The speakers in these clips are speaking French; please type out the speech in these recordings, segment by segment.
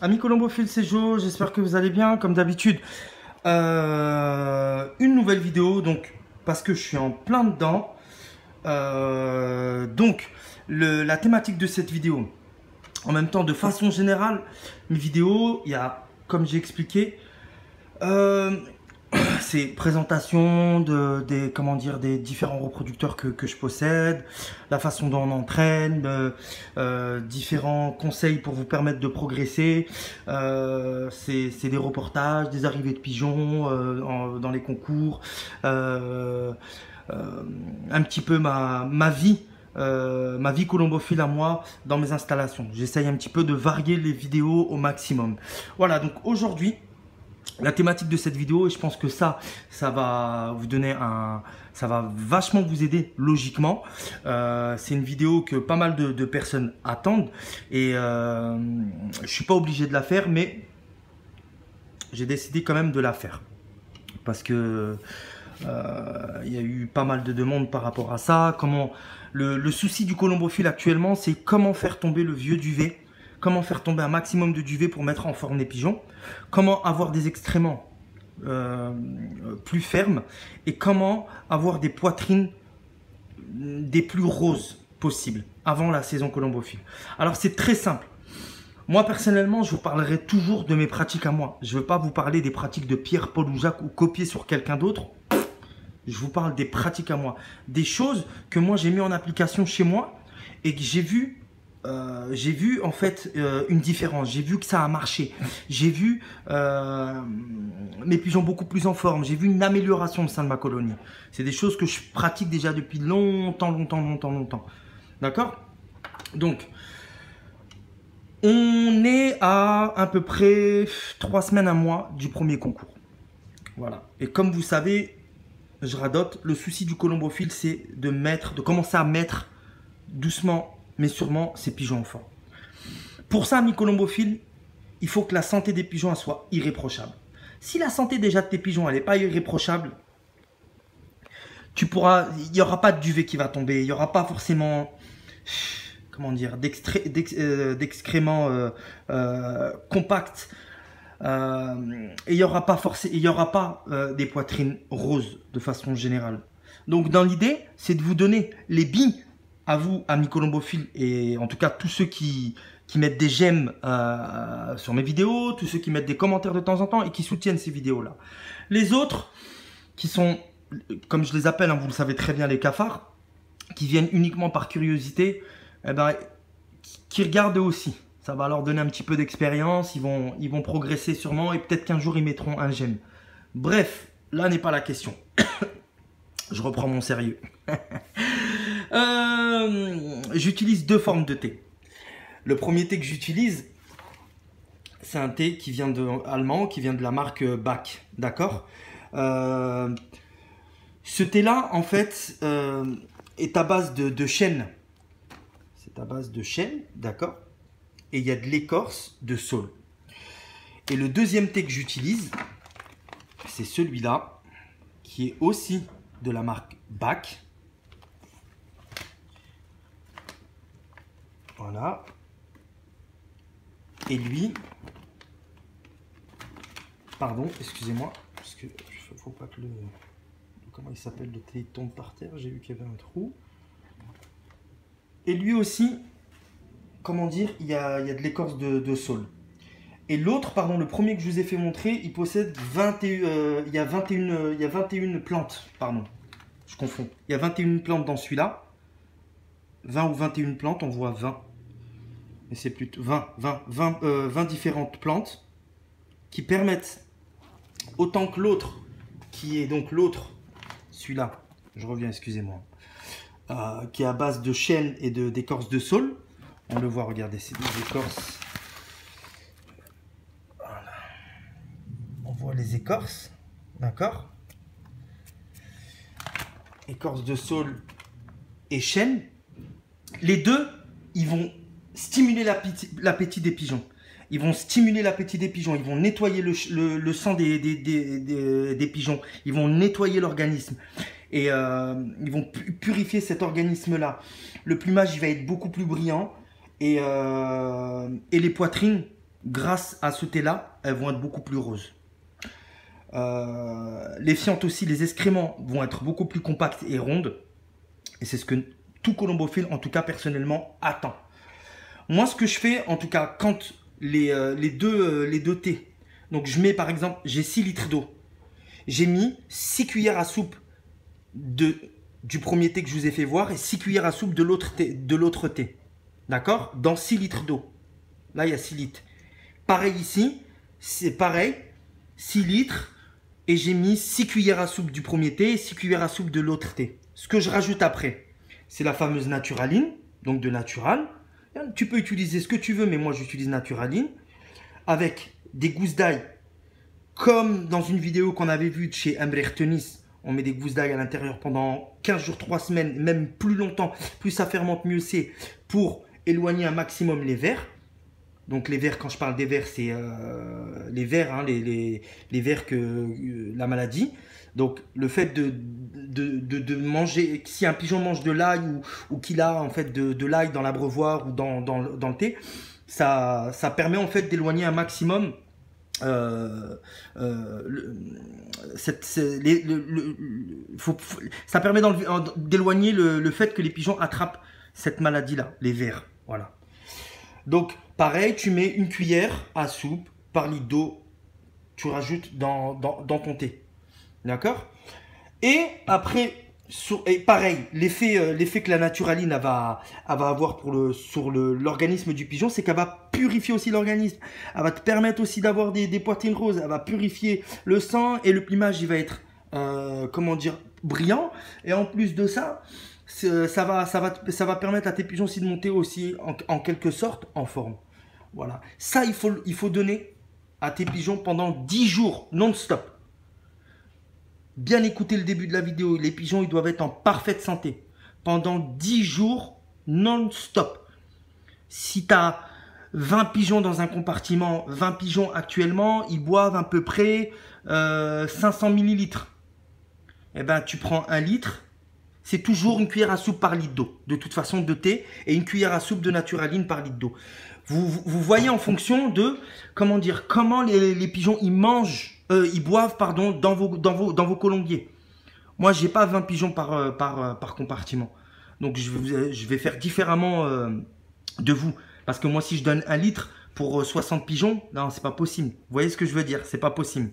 Amis colombophiles, c'est Jo, j'espère que vous allez bien, comme d'habitude. Une nouvelle vidéo, donc, parce que je suis en plein dedans. La thématique de cette vidéo, en même temps, de façon générale, mes vidéos, il y a, comme j'ai expliqué, c'est présentation des différents reproducteurs que je possède, la façon dont on entraîne, différents conseils pour vous permettre de progresser. C'est des reportages, des arrivées de pigeons dans les concours, un petit peu ma vie colombophile à moi dans mes installations. J'essaye un petit peu de varier les vidéos au maximum. Voilà, donc aujourd'hui, la thématique de cette vidéo, et je pense que ça va vous donner ça va vachement vous aider logiquement. C'est une vidéo que pas mal de personnes attendent et je suis pas obligé de la faire, mais j'ai décidé quand même de la faire parce que il y a eu pas mal de demandes par rapport à ça. Le souci du colombophile actuellement, c'est comment faire tomber le vieux duvet. Comment faire tomber un maximum de duvet pour mettre en forme les pigeons. Comment avoir des excréments plus fermes. Et comment avoir des poitrines des plus roses possibles avant la saison colombophile. Alors c'est très simple. Moi personnellement, je vous parlerai toujours de mes pratiques à moi. Je ne veux pas vous parler des pratiques de Pierre, Paul ou Jacques ou copier sur quelqu'un d'autre. Je vous parle des pratiques à moi. Des choses que moi j'ai mis en application chez moi et que j'ai vu en fait une différence. J'ai vu que ça a marché. J'ai vu mes pigeons beaucoup plus en forme. J'ai vu une amélioration au sein de ma colonie. C'est des choses que je pratique déjà depuis longtemps. D'accord? Donc, on est à peu près 3 semaines, un mois du premier concours. Voilà. Et comme vous savez, je radote, le souci du colombophile, c'est de commencer à mettre doucement mais sûrement ces pigeons en forme. Pour ça, amis colombophiles, il faut que la santé des pigeons soit irréprochable. Si la santé déjà de tes pigeons n'est pas irréprochable, il n'y aura pas de duvet qui va tomber, il n'y aura pas forcément, comment dire, d'excréments compacts, et il n'y aura pas des poitrines roses de façon générale. Donc dans l'idée, c'est de vous donner les billes à vous, amis colombophiles, et en tout cas tous ceux qui mettent des j'aime sur mes vidéos, tous ceux qui mettent des commentaires de temps en temps et qui soutiennent ces vidéos-là. Les autres, qui sont, comme je les appelle, hein, vous le savez très bien, les cafards, qui viennent uniquement par curiosité, eh ben, qui regardent eux aussi. Ça va leur donner un petit peu d'expérience, ils vont progresser sûrement, et peut-être qu'un jour ils mettront un j'aime. Bref, là n'est pas la question. Je reprends mon sérieux. J'utilise deux formes de thé. Le premier thé que j'utilise, c'est un thé qui vient allemand, qui vient de la marque Bach, d'accord. Ce thé-là, en fait, est à base de chêne. C'est à base de chêne, d'accord. Et il y a de l'écorce de saule. Et le deuxième thé que j'utilise, c'est celui-là, qui est aussi de la marque Bach. Voilà. Et lui, pardon, excusez-moi, parce que faut pas que comment il s'appelle, le thé tombe par terre. J'ai vu qu'il y avait un trou. Et lui aussi, comment dire, il y a de l'écorce de saule. Et l'autre, pardon, le premier que je vous ai fait montrer, il possède 21, il y a 21 plantes, pardon, je confonds. Il y a 21 plantes dans celui-là. 20 ou 21 plantes, on voit 20. Mais c'est plutôt 20 différentes plantes qui permettent, autant que l'autre, qui est donc l'autre, celui-là, je reviens, excusez-moi, qui est à base de chêne et d'écorce de saule. On le voit, regardez, c'est des écorces. Voilà. On voit les écorces, d'accord. Écorce de saule et chêne. Les deux, ils vont stimuler l'appétit des pigeons. Ils vont stimuler l'appétit des pigeons. Ils vont nettoyer le sang des pigeons. Ils vont nettoyer l'organisme. Et ils vont purifier cet organisme-là. Le plumage, il va être beaucoup plus brillant. Et les poitrines grâce à ce thé-là, elles vont être beaucoup plus roses. Les fientes aussi, les excréments vont être beaucoup plus compacts et rondes. Et c'est ce que tout colombophile, en tout cas personnellement, attend. Moi, ce que je fais, en tout cas, quand les deux thés, donc je mets par exemple, j'ai 6 litres d'eau. J'ai mis 6 cuillères à soupe du premier thé que je vous ai fait voir et 6 cuillères à soupe de l'autre thé. D'accord? Dans 6 litres d'eau. Là, il y a 6 litres. Pareil ici, c'est pareil, 6 litres. Et j'ai mis 6 cuillères à soupe du premier thé et 6 cuillères à soupe de l'autre thé. Ce que je rajoute après, c'est la fameuse Naturaline, donc de Natural. Tu peux utiliser ce que tu veux, mais moi j'utilise Naturaline. Avec des gousses d'ail, comme dans une vidéo qu'on avait vue de chez Ambrecht-Tenis. On met des gousses d'ail à l'intérieur pendant 15 jours, 3 semaines, même plus longtemps. Plus ça fermente, mieux c'est pour éloigner un maximum les vers. Donc les vers, quand je parle des vers, c'est les vers, hein, les vers que la maladie. Donc le fait de manger, si un pigeon mange de l'ail ou qu'il a en fait de l'ail dans l'abreuvoir ou dans le thé, ça permet en fait d'éloigner un maximum ça permet d'éloigner le fait que les pigeons attrapent cette maladie-là, les vers. Voilà. Donc, pareil, tu mets une cuillère à soupe par litre d'eau, tu rajoutes dans ton thé. D'accord? Et après, et pareil, l'effet que la Naturaline va avoir sur l'organisme du pigeon, c'est qu'elle va purifier aussi l'organisme. Elle va te permettre aussi d'avoir des poitrines roses. Elle va purifier le sang et le plumage, il va être, comment dire, brillant. Et en plus de ça, ça va permettre à tes pigeons aussi de monter aussi en quelque sorte en forme. Voilà. Ça, il faut donner à tes pigeons pendant 10 jours non-stop. Bien écouter le début de la vidéo. Les pigeons, ils doivent être en parfaite santé. Pendant 10 jours non-stop. Si tu as 20 pigeons dans un compartiment, 20 pigeons actuellement, ils boivent à peu près 500 millilitres. Eh bien, tu prends 1 litre. C'est toujours une cuillère à soupe par litre d'eau. De toute façon, de thé. Et une cuillère à soupe de Naturaline par litre d'eau. Vous voyez en fonction de, comment dire, comment les pigeons, ils mangent. Ils boivent, pardon, dans vos colombiers. Moi, j'ai pas 20 pigeons par compartiment. Donc, je vais faire différemment de vous. Parce que moi, si je donne 1 litre pour 60 pigeons, non, c'est pas possible. Vous voyez ce que je veux dire? C'est pas possible.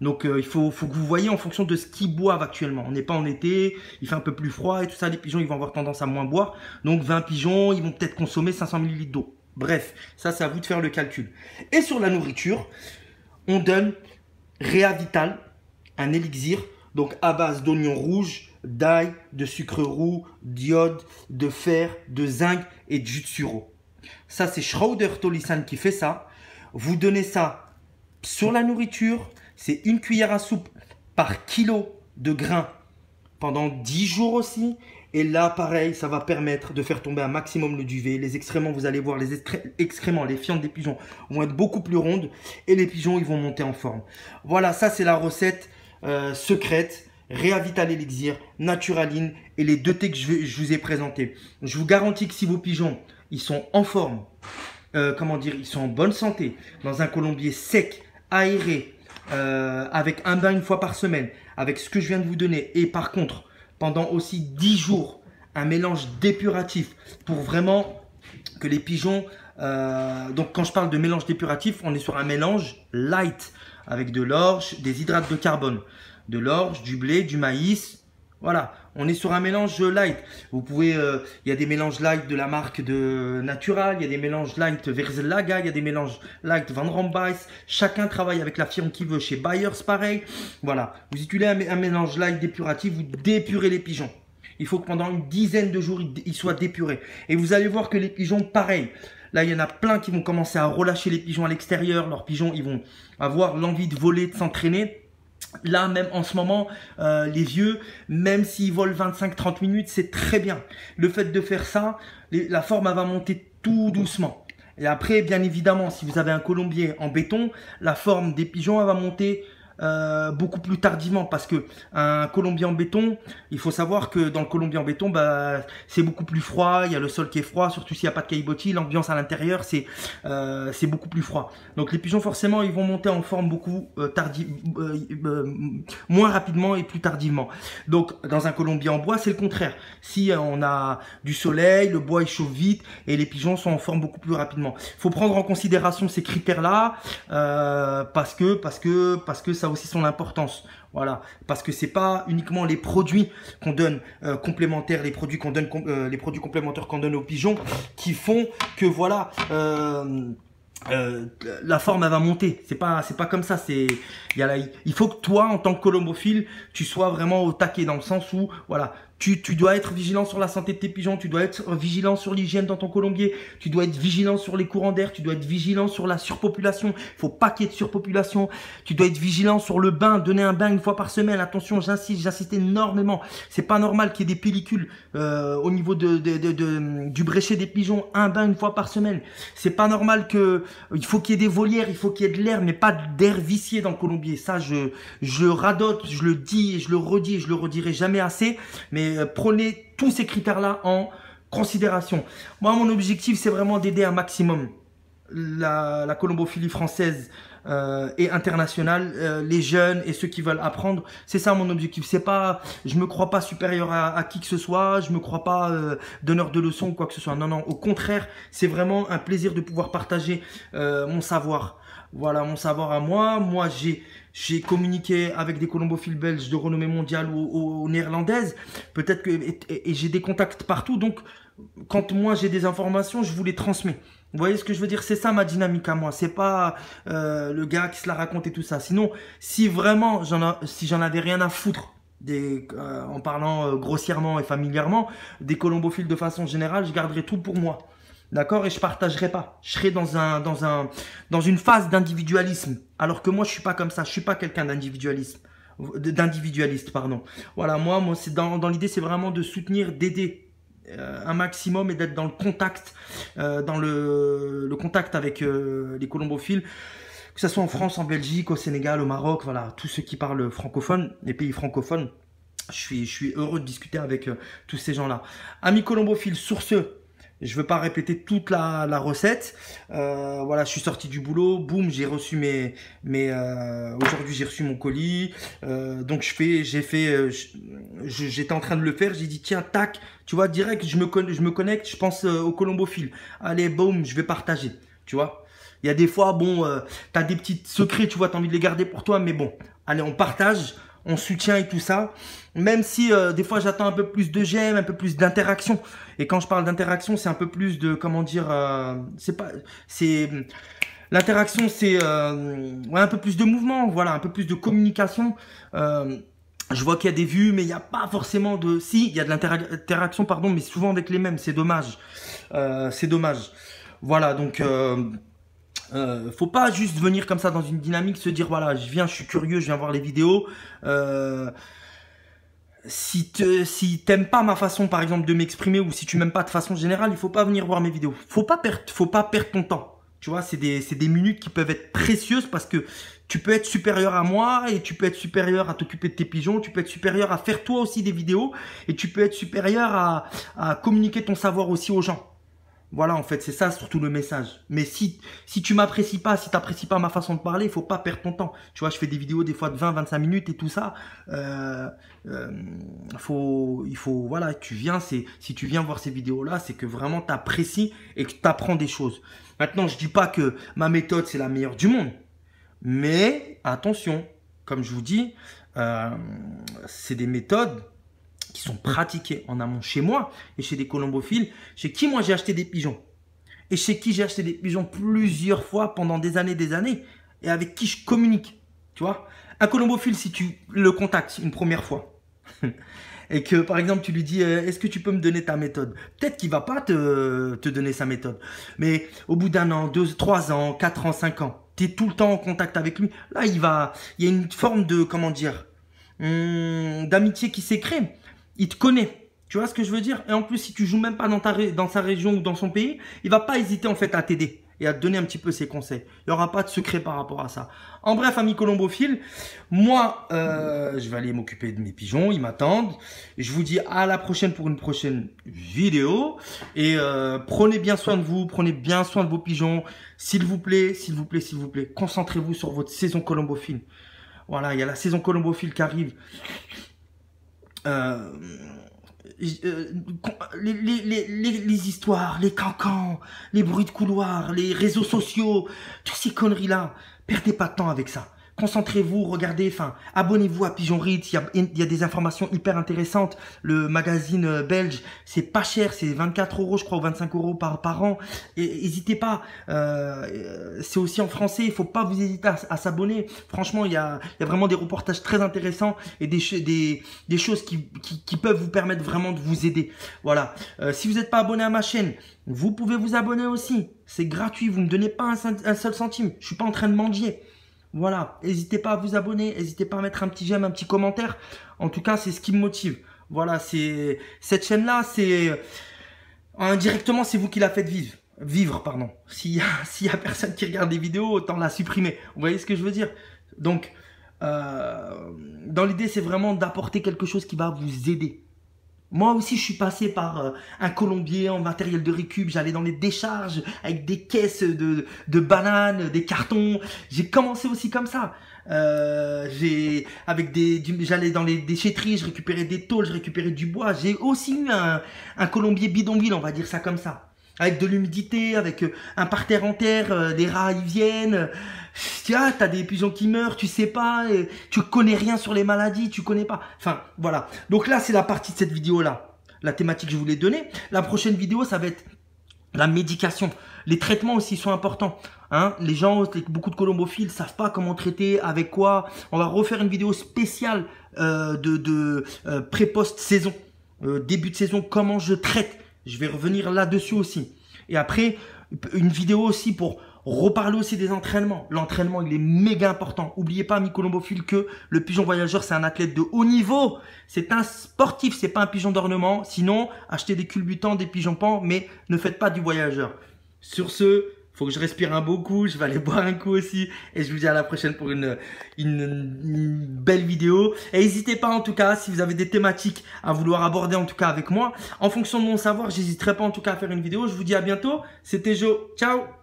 Donc, il faut que vous voyez en fonction de ce qu'ils boivent actuellement. On n'est pas en été, il fait un peu plus froid et tout ça. Les pigeons, ils vont avoir tendance à moins boire. Donc, 20 pigeons, ils vont peut-être consommer 500 ml d'eau. Bref, ça, c'est à vous de faire le calcul. Et sur la nourriture, on donne Réavital, un élixir, donc à base d'oignons rouges, d'ail, de sucre roux, d'iode, de fer, de zinc et de jus de sureau. Ça, c'est Schröder-Tolisan qui fait ça. Vous donnez ça sur la nourriture. C'est une cuillère à soupe par kilo de grains pendant 10 jours aussi. Et là, pareil, ça va permettre de faire tomber un maximum le duvet. Les excréments, vous allez voir, les excréments, les fientes des pigeons vont être beaucoup plus rondes. Et les pigeons, ils vont monter en forme. Voilà, ça, c'est la recette secrète. Réavital Elixir, Naturaline et les 2 thés que je vous ai présentés. Je vous garantis que si vos pigeons, ils sont en forme, comment dire, ils sont en bonne santé, dans un colombier sec, aéré, avec un bain 1 fois par semaine, avec ce que je viens de vous donner, et par contre, pendant aussi 10 jours, un mélange dépuratif pour vraiment que les pigeons... donc quand je parle de mélange dépuratif, on est sur un mélange light avec de l'orge, des hydrates de carbone, de l'orge, du blé, du maïs. Voilà, on est sur un mélange light. Vous pouvez, il y a des mélanges light de la marque de Natural, il y a des mélanges light Verzellaga, il y a des mélanges light Van Rompuy. Chacun travaille avec la firme qu'il veut. Chez Bayers, pareil. Voilà, vous utilisez un mélange light dépuratif, vous dépurez les pigeons. Il faut que pendant une dizaine de jours, ils soient dépurés. Et vous allez voir que les pigeons, pareil. Là, il y en a plein qui vont commencer à relâcher les pigeons à l'extérieur. Leurs pigeons, ils vont avoir l'envie de voler, de s'entraîner. Là, même en ce moment, les vieux, même s'ils volent 25-30 minutes, c'est très bien. Le fait de faire ça, la forme elle va monter tout doucement. Et après, bien évidemment, si vous avez un colombier en béton, la forme des pigeons elle va monter beaucoup plus tardivement, parce que un colombier en béton, il faut savoir que dans le colombier en béton, bah, c'est beaucoup plus froid, il y a le sol qui est froid, surtout s'il n'y a pas de caillebotis, l'ambiance à l'intérieur, c'est beaucoup plus froid. Donc les pigeons, forcément, ils vont monter en forme beaucoup moins rapidement et plus tardivement. Donc dans un colombier en bois, c'est le contraire. Si on a du soleil, le bois il chauffe vite et les pigeons sont en forme beaucoup plus rapidement. Il faut prendre en considération ces critères-là parce que ça a aussi son importance. Voilà, parce que c'est pas uniquement les produits qu'on donne complémentaires, les produits complémentaires qu'on donne aux pigeons qui font que voilà. La forme elle va monter, c'est pas comme ça, il faut que toi en tant que colombophile tu sois vraiment au taquet, dans le sens où voilà, tu dois être vigilant sur la santé de tes pigeons, tu dois être vigilant sur l'hygiène dans ton colombier, tu dois être vigilant sur les courants d'air, tu dois être vigilant sur la surpopulation, il faut pas qu'il y ait de surpopulation, tu dois être vigilant sur le bain, donner un bain une fois par semaine, attention, j'insiste énormément, c'est pas normal qu'il y ait des pellicules au niveau du bréchet des pigeons, un bain une fois par semaine, c'est pas normal il faut qu'il y ait des volières, il faut qu'il y ait de l'air, mais pas d'air vicié dans le colombier, ça je radote, je le dis et je le redis et je le redirai jamais assez, mais prenez tous ces critères-là en considération. Moi, mon objectif, c'est vraiment d'aider un maximum la colombophilie française et internationale, les jeunes et ceux qui veulent apprendre. C'est ça mon objectif. C'est pas, je me crois pas supérieur à qui que ce soit, je me crois pas donneur de leçons ou quoi que ce soit. Non, non, au contraire, c'est vraiment un plaisir de pouvoir partager mon savoir. Voilà, mon savoir à moi. Moi, j'ai communiqué avec des colombophiles belges de renommée mondiale ou néerlandaises. Peut-être que et j'ai des contacts partout. Donc, quand moi j'ai des informations, je vous les transmets. Vous voyez ce que je veux dire? C'est ça ma dynamique à moi. C'est pas le gars qui se la raconte et tout ça. Sinon, si vraiment si j'en avais rien à foutre en parlant grossièrement et familièrement, des colombophiles de façon générale, je garderais tout pour moi. D'accord? Et je partagerai pas. Je serai dans une phase d'individualisme. Alors que moi, je suis pas comme ça. Je suis pas quelqu'un d'individualiste, pardon. Voilà, moi c'est dans l'idée, c'est vraiment de soutenir, d'aider un maximum et d'être dans le contact, dans le contact avec les colombophiles, que ce soit en France, en Belgique, au Sénégal, au Maroc, voilà, tous ceux qui parlent francophone, les pays francophones. Je suis heureux de discuter avec tous ces gens-là. Amis colombophiles, sur ce, je ne veux pas répéter toute la recette. Voilà, je suis sorti du boulot, boum, j'ai reçu aujourd'hui j'ai reçu mon colis. Donc j'étais en train de le faire, j'ai dit tiens, tac, tu vois, direct, je me connecte, je pense au colombophile. Allez, boum, je vais partager, tu vois. Il y a des fois, bon, tu as des petits secrets, tu vois, tu as envie de les garder pour toi, mais bon, allez, on partage, on soutient et tout ça. Même si des fois j'attends un peu plus de j'aime, un peu plus d'interaction. Et quand je parle d'interaction, c'est un peu plus de, comment dire, l'interaction, c'est ouais, un peu plus de mouvement, voilà, un peu plus de communication. Je vois qu'il y a des vues, mais il n'y a pas forcément de... Si, il y a de l'interaction, pardon, mais souvent avec les mêmes, c'est dommage. C'est dommage. Voilà, donc... faut pas juste venir comme ça dans une dynamique, se dire voilà, je suis curieux, je viens voir les vidéos. Si t'aimes pas ma façon par exemple de m'exprimer, ou si tu m'aimes pas de façon générale, il faut pas venir voir mes vidéos. Faut pas perdre ton temps. Tu vois, c'est des minutes qui peuvent être précieuses, parce que tu peux être supérieur à moi et tu peux être supérieur à t'occuper de tes pigeons, tu peux être supérieur à faire toi aussi des vidéos et tu peux être supérieur à communiquer ton savoir aussi aux gens. Voilà, en fait, c'est ça surtout le message. Mais si tu m'apprécies pas, si tu n'apprécies pas ma façon de parler, il faut pas perdre ton temps. Tu vois, je fais des vidéos des fois de 20-25 minutes et tout ça. Voilà, si tu viens voir ces vidéos-là, c'est que vraiment tu apprécies et que tu apprends des choses. Maintenant, je dis pas que ma méthode, c'est la meilleure du monde. Mais, attention, comme je vous dis, c'est des méthodes qui sont pratiqués en amont chez moi et chez des colombophiles, chez qui moi j'ai acheté des pigeons et chez qui j'ai acheté des pigeons plusieurs fois pendant des années et avec qui je communique, tu vois. Un colombophile, si tu le contactes une première fois et que par exemple tu lui dis est-ce que tu peux me donner ta méthode, peut-être qu'il va pas te donner sa méthode, mais au bout d'un an, 2, 3 ans, 4 ans, 5 ans, tu es tout le temps en contact avec lui, là il y a une forme de, comment dire, d'amitié qui s'est créée. Il te connaît, tu vois ce que je veux dire? Et en plus, si tu joues même pas dans sa région ou dans son pays, il va pas hésiter en fait à t'aider et à te donner un petit peu ses conseils. Il n'y aura pas de secret par rapport à ça. En bref, amis colombophiles, moi, je vais aller m'occuper de mes pigeons, ils m'attendent. Je vous dis à la prochaine pour une prochaine vidéo. Et prenez bien soin de vous, prenez bien soin de vos pigeons. S'il vous plaît, s'il vous plaît, s'il vous plaît, concentrez-vous sur votre saison colombophile. Voilà, il y a la saison colombophile qui arrive. Les histoires, les cancans, les bruits de couloir, les réseaux sociaux, toutes ces conneries-là, perdez pas de temps avec ça. Concentrez-vous, regardez, enfin, abonnez-vous à Pigeon Ritz, il y a des informations hyper intéressantes. Le magazine belge, c'est pas cher, c'est 24 € je crois, ou 25 € par an. Et n'hésitez pas, c'est aussi en français, il faut pas vous hésiter à s'abonner. Franchement, il y a vraiment des reportages très intéressants et des choses qui peuvent vous permettre vraiment de vous aider. Voilà, si vous n'êtes pas abonné à ma chaîne, vous pouvez vous abonner aussi. C'est gratuit, vous ne me donnez pas un seul centime, je suis pas en train de mendier. Voilà, n'hésitez pas à vous abonner, n'hésitez pas à mettre un petit j'aime, un petit commentaire. En tout cas, c'est ce qui me motive. Voilà, c'est cette chaîne-là, c'est indirectement, c'est vous qui la faites vivre, pardon. S'il y a personne qui regarde les vidéos, autant la supprimer. Vous voyez ce que je veux dire? Donc, dans l'idée, c'est vraiment d'apporter quelque chose qui va vous aider. Moi aussi, je suis passé par un colombier en matériel de récup. J'allais dans les décharges avec des caisses de bananes, des cartons. J'ai commencé aussi comme ça. J'allais dans les déchetteries, je récupérais des tôles, je récupérais du bois. J'ai aussi eu un colombier bidonville, on va dire ça comme ça. Avec de l'humidité, avec un parterre en terre, des rats ils viennent. T'as des pigeons qui meurent, tu sais pas, tu connais rien sur les maladies, tu connais pas. Enfin, voilà. Donc là, c'est la partie de cette vidéo-là. La thématique que je voulais donner. La prochaine vidéo, ça va être la médication. Les traitements aussi sont importants. Hein, les gens, beaucoup de colombophiles savent pas comment traiter, avec quoi. On va refaire une vidéo spéciale pré-post saison, début de saison, comment je traite. Je vais revenir là-dessus aussi. Et après, une vidéo aussi pour reparler aussi des entraînements. L'entraînement, il est méga important. N'oubliez pas, amis colombophiles, que le pigeon voyageur, c'est un athlète de haut niveau. C'est un sportif, c'est pas un pigeon d'ornement. Sinon, achetez des culbutants, des pigeons pans, mais ne faites pas du voyageur. Sur ce, faut que je respire un beau coup. Je vais aller boire un coup aussi. Et je vous dis à la prochaine pour une belle vidéo. Et n'hésitez pas en tout cas, si vous avez des thématiques à vouloir aborder en tout cas avec moi. En fonction de mon savoir, j'hésiterai pas en tout cas à faire une vidéo. Je vous dis à bientôt. C'était Jo. Ciao.